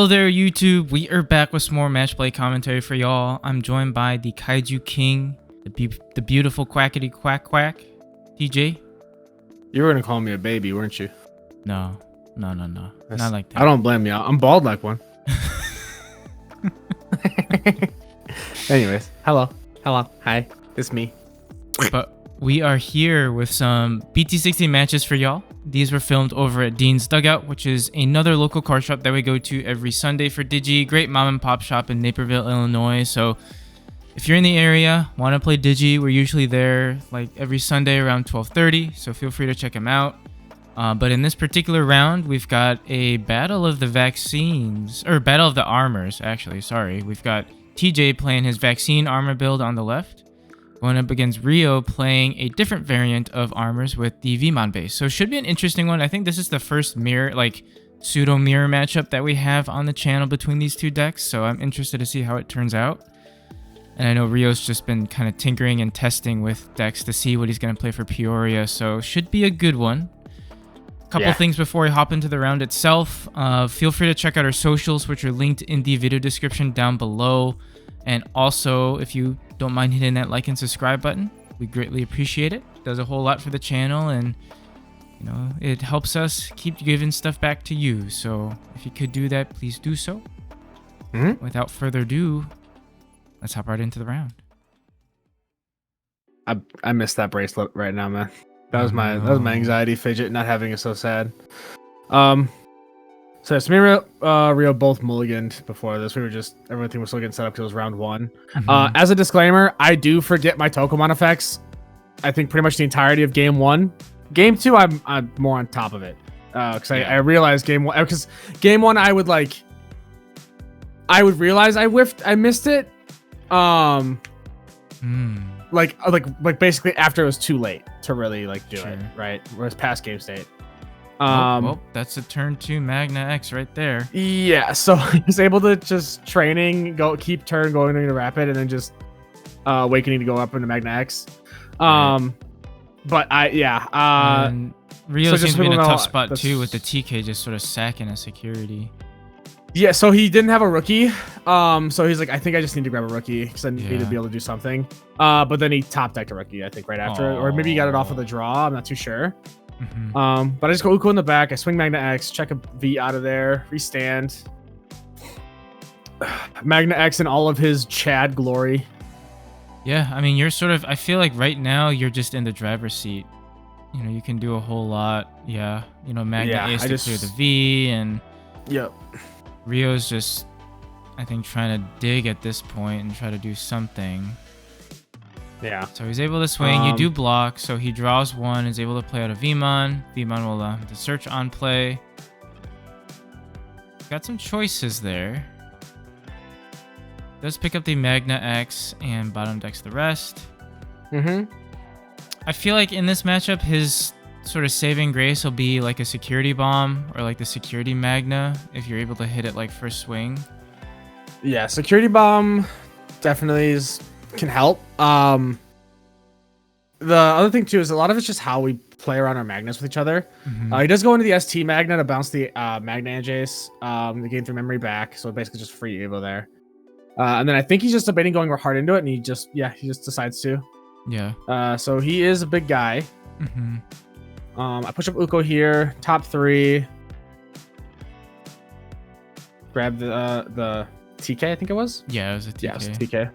Hello there, YouTube. We are back with some more match play commentary for y'all. I'm joined by the Kaiju King, the beautiful quackity quack quack, TJ. You were gonna call me a baby, weren't you? No, not like that. I don't blame you. I'm bald like one. Anyways, hello, hi, it's me. But we are here with some BT-16 matches for y'all. These were filmed over at Dean's Dugout, which is another local card shop that we go to every Sunday for Digi. Great mom and pop shop in Naperville, Illinois. So if you're in the area, want to play Digi, we're usually there like every Sunday around 12:30. So feel free to check them out. But in this particular round, we've got a battle of the vaccines, or battle of the armors, actually. Sorry. We've got TJ playing his Vaccine Armour build on the left, going up against Rio playing a different variant of armors with the Vee base. So it should be an interesting one. I think this is the first mirror, like pseudo mirror matchup that we have on the channel between these two decks. So I'm interested to see how it turns out. And I know Rio's just been kind of tinkering and testing with decks to see what he's going to play for Peoria. So should be a good one. Couple things before we hop into the round itself. Feel free to check out our socials, which are linked in the video description down below. And also, if you don't mind hitting that like and subscribe button, we greatly appreciate it. It does a whole lot for the channel, and you know, it helps us keep giving stuff back to you. So if you could do that, please do so. Without further ado, let's hop right into the round. I missed that bracelet right now, man. That was my anxiety fidget, not having it so sad. So it's me and Rio both mulliganed before this. Everything was still getting set up because it was round one. As a disclaimer, I do forget my Tokomon effects. I think pretty much the entirety of game one. Game two, I'm more on top of it. Because I realized game one, because game one I would realize I missed it. Like basically after it was too late to really do it, right? Whereas past game state. Well, that's a turn 2 Magna X right there. Yeah, so he's able to just keep turn going into rapid, and then just awakening to go up into Magna X. But Rio seems to be in a tough spot too, with the TK just sort of sacking a security. Yeah, so he didn't have a rookie. So he's like, I think I just need to grab a rookie because I need to be able to do something. But then he top decked a rookie, I think, right after, or maybe he got it off of the draw. I'm not too sure. But I just go Uko in the back. I swing Magna X, check a V out of there, restand. Magna X in all of his Chad glory. Yeah, I mean, I feel like right now you're just in the driver's seat. You know, you can do a whole lot. Yeah, you know, Magna Ace to clear the V, and Rio's just, I think, trying to dig at this point and try to do something. Yeah. So he's able to swing. You do block, so he draws one, is able to play out a Veemon. Veemon will allow him to search on play. Got some choices there. Does pick up the Magna X and bottom decks the rest. I feel like in this matchup, his sort of saving grace will be like a security bomb or like the security Magna if you're able to hit it like first swing. Yeah, security bomb definitely can help. The other thing too is a lot of it's just how we play around our magnets with each other. He does go into the ST Magna to bounce the Magna and Jace, to gain 3 memory back, so basically just free Evo there. And then I think he's just debating going hard into it, and he just decides to. So he is a big guy. I push up Uko here, top 3. Grab the TK, I think it was. Yeah, it was a TK. Yeah, it was a TK.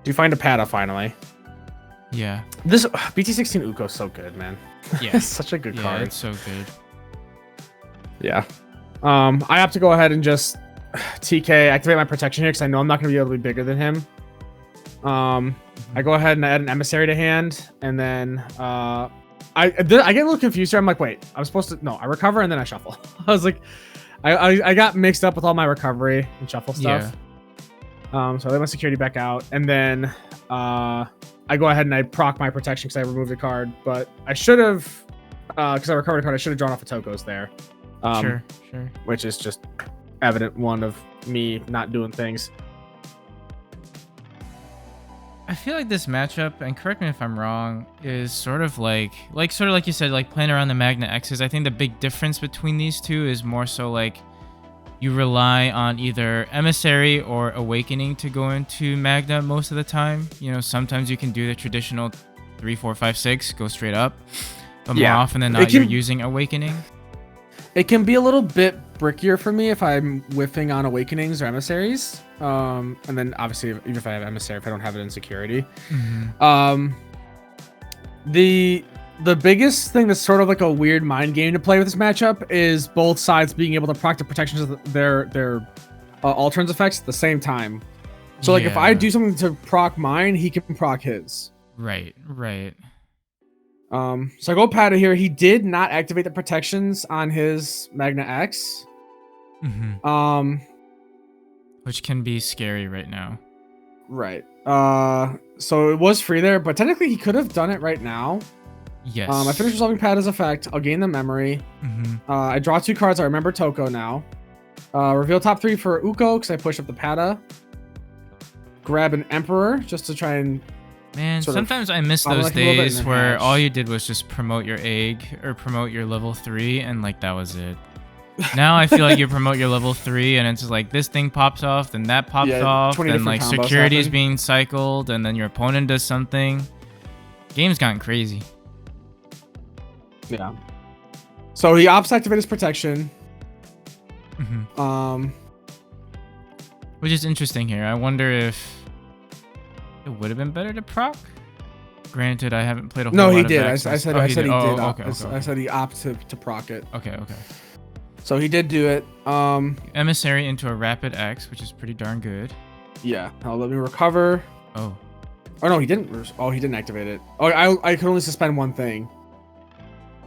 Do you find a Pata finally? Yeah. This BT-16 Uko is so good, man. Yeah. It's such a good card. It's so good. Yeah. I have to go ahead and just TK, activate my protection here because I know I'm not going to be able to be bigger than him. I go ahead and add an emissary to hand, and then I get a little confused here. I'm like, wait, I'm supposed to... No, I recover and then I shuffle. I was like... I got mixed up with all my recovery and shuffle stuff. So I let my security back out, and then I go ahead and I proc my protection because I removed a card, but I should have, because I recovered a card, I should have drawn off a Tokos there. Sure. Which is just evident one of me not doing things. I feel like this matchup, and correct me if I'm wrong, is sort of like you said, like playing around the Magna X's. I think the big difference between these two is more so like you rely on either Emissary or Awakening to go into Magna most of the time. You know, sometimes you can do the traditional 3, 4, 5, 6, go straight up. But more often than not, you're using Awakening. It can be a little bit brickier for me if I'm whiffing on Awakenings or Emissaries. And then obviously, even if I have Emissary, if I don't have it in security. The biggest thing that's sort of like a weird mind game to play with this matchup is both sides being able to proc the protections of their all turns effects at the same time. So like if I do something to proc mine, he can proc his. Right. So I go Pata here. He did not activate the protections on his Magna X. Which can be scary right now. Right. So it was free there, but technically he could have done it right now. Yes. I finished resolving Pata's effect. I'll gain the memory. I draw 2 cards. I remember Toko now. Reveal top 3 for Uko because I push up the Pata. Grab an Emperor just to try and... Man, sometimes I miss those days where all you did was just promote your egg or promote your level 3 and like that was it. Now I feel like you promote your level 3 and it's just like this thing pops off, then that pops off, then like security is being cycled, and then your opponent does something. Game's gotten crazy. Yeah. So he opts activate his protection. Which is interesting here. I wonder if it would have been better to proc. Granted, I haven't played a whole lot of No, he did. I Access. said he did. Okay. I said he opted to proc it. Okay. So he did do it. Emissary into a Rapid X, which is pretty darn good. Yeah. Now let me recover. Oh no, he didn't. Oh, he didn't activate it. Oh, I could only suspend one thing.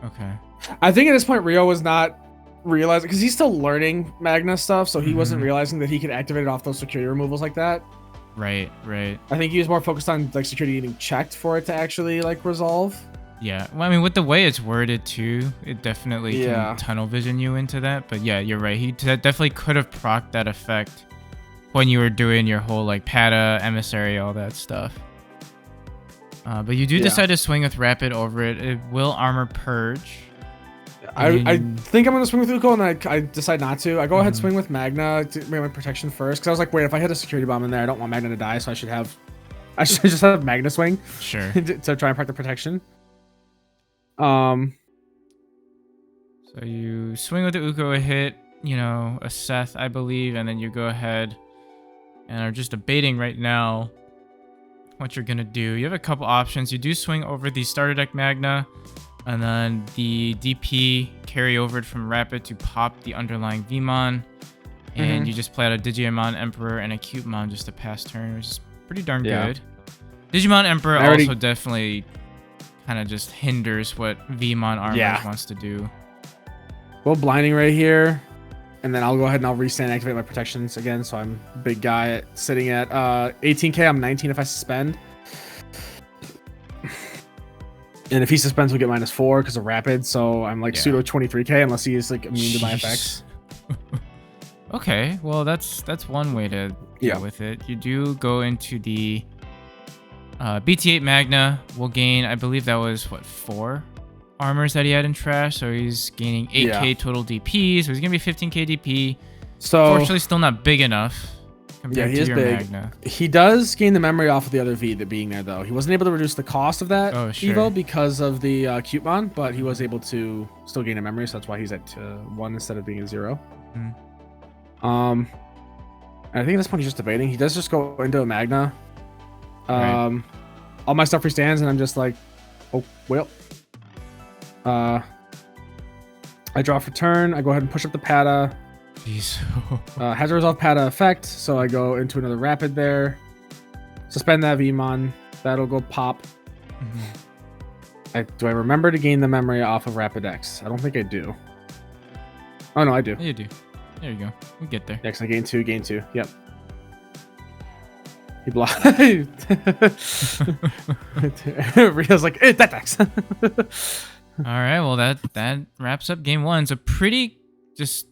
Okay. I think at this point Rio was not realizing, because he's still learning Magna stuff, so he wasn't realizing that he could activate it off those security removals like that. Right. I think he was more focused on like security getting checked for it to actually like resolve. Yeah. Well, I mean, with the way it's worded too, it definitely can tunnel vision you into that. But yeah, you're right. He definitely could have procced that effect when you were doing your whole like Pata, Emissary, all that stuff. But you do decide to swing with Rapid over it. It will armor Purge. I think I'm going to swing with Uko, and I decide not to. I go ahead swing with Magna to make my protection first. Because I was like, wait, if I hit a security bomb in there, I don't want Magna to die, so I should just have Magna swing. Sure. to try and protect the protection. So you swing with the Uko, a hit, a Seth, I believe, and then you go ahead and are just debating right now what you're gonna do. You have a couple options. You do swing over the starter deck Magna, and then the DP carry over it from Rapid to pop the underlying Vmon, and you just play out a Digimon Emperor and a Cutemon just to pass turn, which is pretty darn good. Digimon Emperor also definitely kind of just hinders what Vmon Armours wants to do. Well, blinding right here. And then I'll go ahead and I'll restand and activate my protections again. So I'm a big guy sitting at 18k. I'm 19 if I suspend. And if he suspends, we get -4 because of Rapid. So I'm like pseudo 23k unless he is like immune to my effects. Okay, well that's one way to deal with it. You do go into the BT-8 Magna. Will gain, I believe that was 4 armors that he had in trash, so he's gaining 8k total DP, so he's gonna be 15k DP. So unfortunately still not big enough compared to your Magna. He does gain the memory off of the other V that being there though. He wasn't able to reduce the cost of that Evo because of the Cutemon, but he was able to still gain a memory, so that's why he's at 1 instead of being a 0. I think at this point he's just debating. He does just go into a Magna. All my stuff freestands, and I'm just like, oh well. I draw for turn. I go ahead and push up the Pata. Jeez. Has a resolve Pata effect, so I go into another Rapid there. Suspend that Vmon. That'll go pop. Do I remember to gain the memory off of Rapid X? I don't think I do. Oh no, I do. You do. There you go. We get there. Yeah, I gain 2, gain 2. Yep. He blocked. Rio's like, that X. All right, well that wraps up game 1. It's a pretty just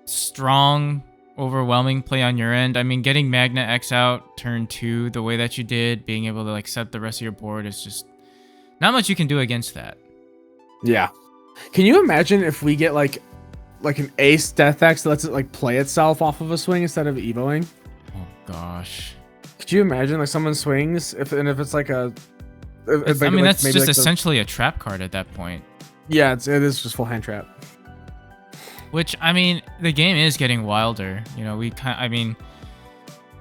strong overwhelming play on your end. I mean, getting Magna X out turn 2 the way that you did, being able to like set the rest of your board is just not much you can do against that. Yeah. Can you imagine if we get like an ace Death X that lets it like play itself off of a swing instead of evoing? Oh gosh. Could you imagine like someone swings if it's like a? I mean, that's just essentially a trap card at that point. Yeah, it is just full hand trap. Which, I mean, the game is getting wilder. You know,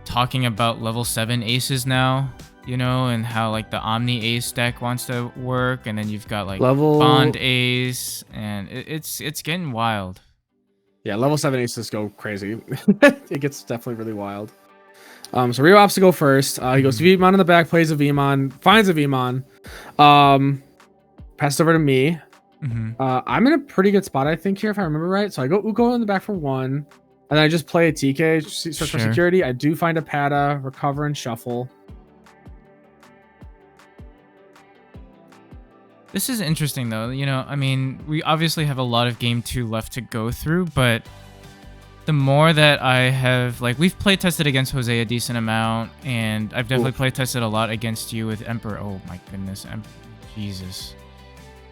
talking about level 7 aces now, you know, and how like the Omni Ace deck wants to work, and then you've got like Bond Ace, and it's getting wild. Yeah, level 7 aces go crazy. It gets definitely really wild. So Rio opts to go first. He goes to Veemon in the back, plays a Veemon, finds a Veemon, passes over to me. I'm in a pretty good spot, I think, here, if I remember right. So I go in the back for 1, and then I just play a TK, search for security. I do find a Pada, recover, and shuffle. This is interesting, though. You know, I mean, we obviously have a lot of game 2 left to go through, but the more that I have, like, we've play tested against Jose a decent amount, and I've definitely play tested a lot against you with Emperor. Oh my goodness, Jesus.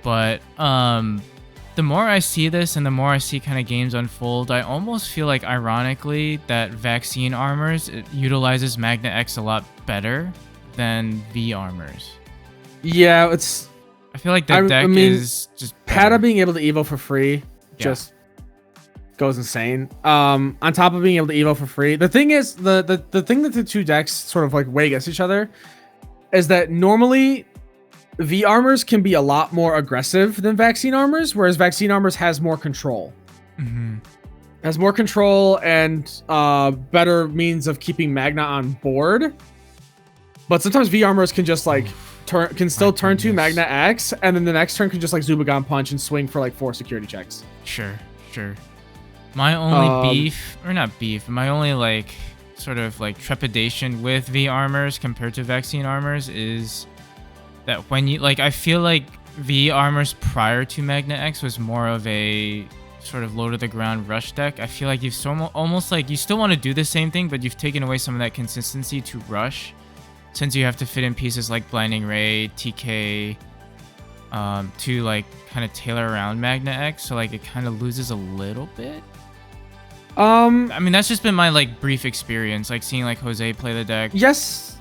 But the more I see this and the more I see kind of games unfold, I almost feel like, ironically, that Vaccine Armours utilizes Magna X a lot better than Vee Armours. Yeah, I feel like that deck is just better. Pada being able to evo for free just goes insane. On top of being able to evo for free, the thing is the thing that the two decks sort of like weigh against each other is that normally Vee Armours can be a lot more aggressive than Vaccine Armours, whereas Vaccine Armours has more control. Has more control and better means of keeping Magna on board. But sometimes Vee Armours can just like turn to Magna X, and then the next turn can just like Zubagon punch and swing for like 4 security checks. Sure. My only my only like sort of like trepidation with Vee Armours compared to Vaccine Armours is that when you like, I feel like Vee Armours prior to Magna X was more of a sort of low to the ground rush deck. I feel like you've almost like you still want to do the same thing, but you've taken away some of that consistency to rush, since you have to fit in pieces like Blinding Ray, TK, to like kind of tailor around Magna X. So like it kind of loses a little bit. I mean, that's just been my like brief experience, like seeing like Jose play the deck. Yes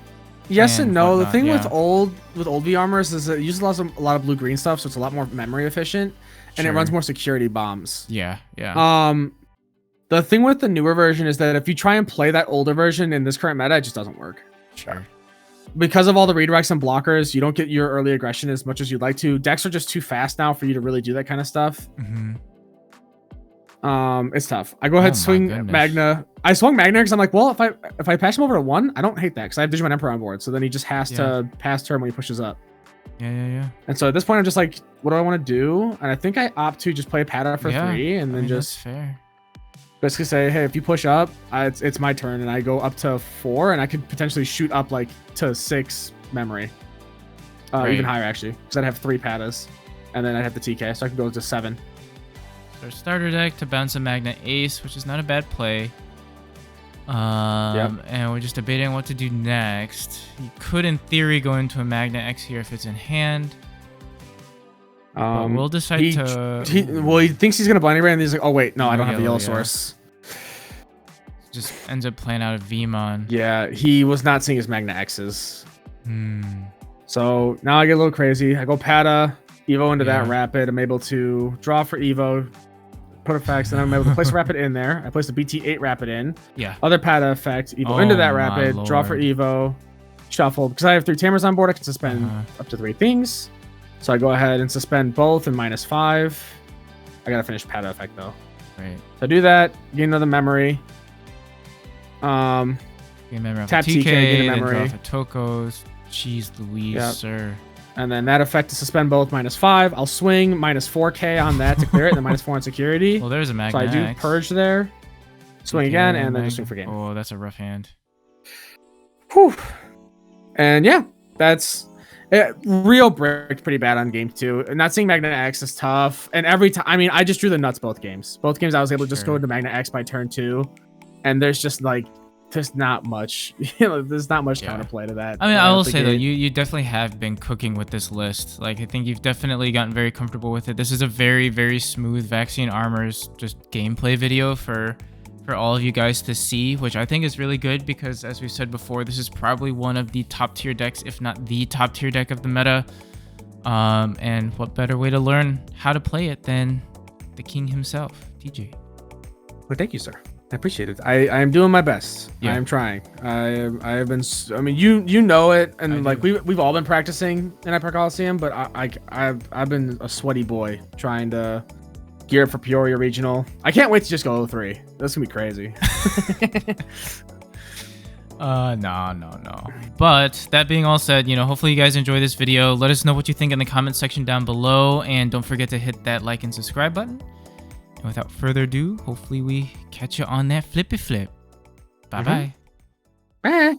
and no. The thing with old Vee Armours is that it uses a lot of blue-green stuff, so it's a lot more memory efficient, and it runs more security bombs. Yeah. The thing with the newer version is that if you try and play that older version in this current meta, it just doesn't work. Sure. Because of all the redirects and blockers, you don't get your early aggression as much as you'd like to. Decks are just too fast now for you to really do that kind of stuff. It's tough. I go ahead and swing Magna. I swung Magna because I'm like, well, if I pass him over to 1, I don't hate that because I have Digimon Emperor on board. So then he just has to pass turn when he pushes up. Yeah. And so at this point, I'm just like, what do I want to do? And I think I opt to just play Pada for 3 and then just that's fair. Basically say, hey, if you push up, it's my turn, and I go up to 4, and I could potentially shoot up like to 6 memory, even higher actually, because I'd have 3 Padas, and then I'd have the TK, so I could go to 7. Our starter deck to bounce a Magna Ace, which is not a bad play. And we're just debating what to do next. You could, in theory, go into a Magna X here if it's in hand. But we'll decide he thinks he's gonna Blinding Ray, and he's like, oh wait, no, I don't have the yellow source. Just ends up playing out of Veemon. Yeah, he was not seeing his Magna X's. So now I get a little crazy. I go Pada, Evo into that Rapid. I'm able to draw for Evo, put effects, and I'm able to place a Rapid in there. I place the BT-8 Rapid in. Yeah. Other Pada effect, Evo into that Rapid, draw for Evo, shuffle. Because I have 3 Tamers on board, I can suspend up to 3 things. So I go ahead and suspend both and -5. I gotta finish Pada effect though. Right. So I do that, gain another memory. Tap TK, gain a memory. Draw for Tokos. Jeez Louise, sir. And then that effect to suspend both -5. I'll swing -4k on that to clear it, and then -4 on security. Well, there's a Magna So I do X. Purge there. Swing again, and then just swing for game. Oh, that's a rough hand. Whew. And yeah, that's it. Real bricked pretty bad on game 2. Not seeing Magna X is tough. And every time, I mean, I just drew the nuts both games. Both games I was able to just go into Magna X by turn 2 and there's just like there's not much there's not much counterplay to that. I mean, I will say though, you definitely have been cooking with this list. Like, I think you've definitely gotten very comfortable with it. This is a very, very smooth Vaccine Armour's just gameplay video for all of you guys to see, which I think is really good because, as we said before, this is probably one of the top tier decks, if not the top tier deck of the meta. And what better way to learn how to play it than the king himself, TJ? Well, thank you, sir. I appreciate it. I am doing my best. Yeah. I am trying. I have been. I mean, you know it, and like we've all been practicing in Hyper Colosseum, but I've been a sweaty boy trying to gear up for Peoria Regional. I can't wait to just go 03. That's gonna be crazy. No. But that being all said, hopefully you guys enjoy this video. Let us know what you think in the comment section down below, and don't forget to hit that like and subscribe button. And without further ado, hopefully we catch you on that flippy flip. Bye bye. Bye.